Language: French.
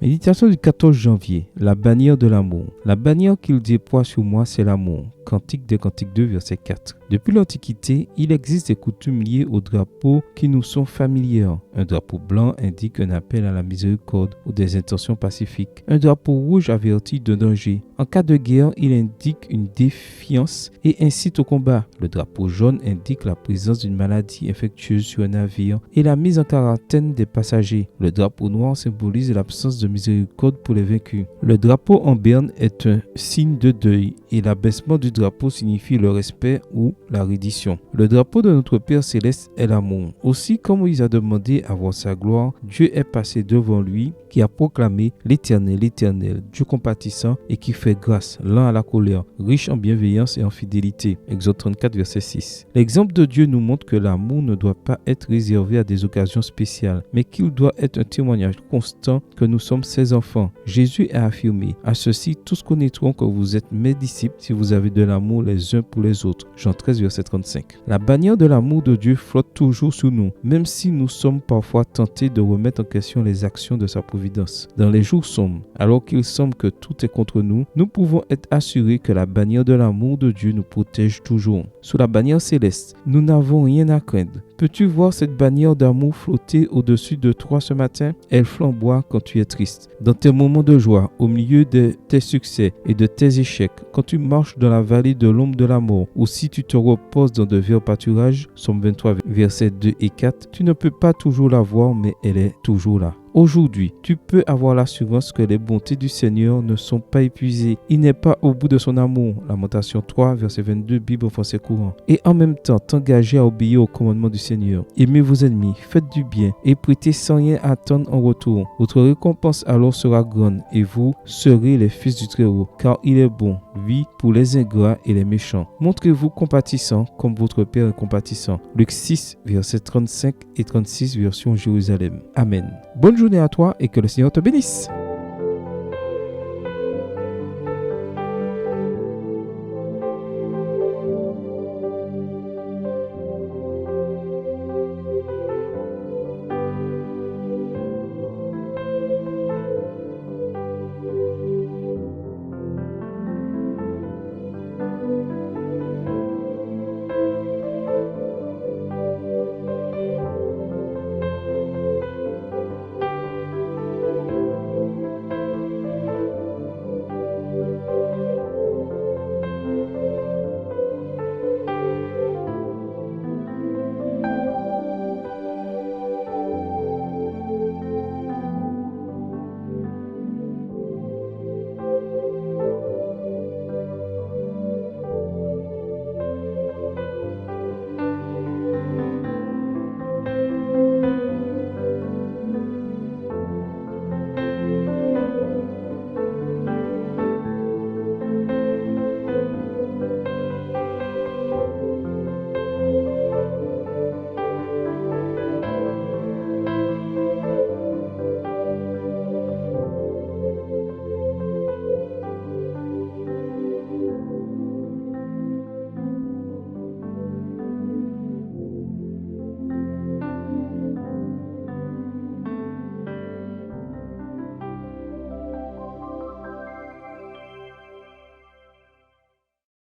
Méditation du 14 janvier, la bannière de l'amour. La bannière qu'il déploie sur moi, c'est l'amour. Cantique des Cantiques 2, verset 4. Depuis l'Antiquité, il existe des coutumes liées aux drapeaux qui nous sont familières. Un drapeau blanc indique un appel à la miséricorde ou des intentions pacifiques. Un drapeau rouge avertit d'un danger. En cas de guerre, il indique une défiance et incite au combat. Le drapeau jaune indique la présence d'une maladie infectieuse sur un navire et la mise en quarantaine des passagers. Le drapeau noir symbolise l'absence de miséricorde pour les vaincus. Le drapeau en berne est un signe de deuil et l'abaissement du drapeau signifie le respect ou la reddition. Le drapeau de notre Père Céleste est l'amour. Aussi, comme il a demandé à voir sa gloire, Dieu est passé devant lui, qui a proclamé l'Éternel, l'Éternel, Dieu compatissant et qui fait grâce, lent à la colère, riche en bienveillance et en fidélité. Exode 34, verset 6. L'exemple de Dieu nous montre que l'amour ne doit pas être réservé à des occasions spéciales, mais qu'il doit être un témoignage constant que nous sommes ses enfants. Jésus a affirmé: à ceci, tous connaîtront que vous êtes mes disciples si vous avez de l'amour les uns pour les autres. Jean 13, verset 35. La bannière de l'amour de Dieu flotte toujours sur nous, même si nous sommes parfois tentés de remettre en question les actions de sa providence. Dans les jours sombres, alors qu'il semble que tout est contre nous, nous pouvons être assurés que la bannière de l'amour de Dieu nous protège toujours. Sous la bannière céleste, nous n'avons rien à craindre. Peux-tu voir cette bannière d'amour flotter au-dessus de toi ce matin? Elle flamboie quand tu es triste. Dans tes moments de joie, au milieu de tes succès et de tes échecs, quand tu marches dans la vallée de l'ombre de la mort, ou si tu te reposes dans de verts pâturages, Psaume 23, versets 2 et 4, tu ne peux pas toujours la voir, mais elle est toujours là. Aujourd'hui, tu peux avoir l'assurance que les bontés du Seigneur ne sont pas épuisées. Il n'est pas au bout de son amour. Lamentation 3, verset 22, Bible en français courant. Et en même temps, t'engager à obéir au commandement du Seigneur. Aimez vos ennemis, faites du bien et prêtez sans rien attendre en retour. Votre récompense alors sera grande et vous serez les fils du Très-Haut, car il est bon, oui, pour les ingrats et les méchants. Montrez-vous compatissants comme votre Père est compatissant. Luc 6, versets 35 et 36, version Jérusalem. Amen. Bonne journée à toi et que le Seigneur te bénisse.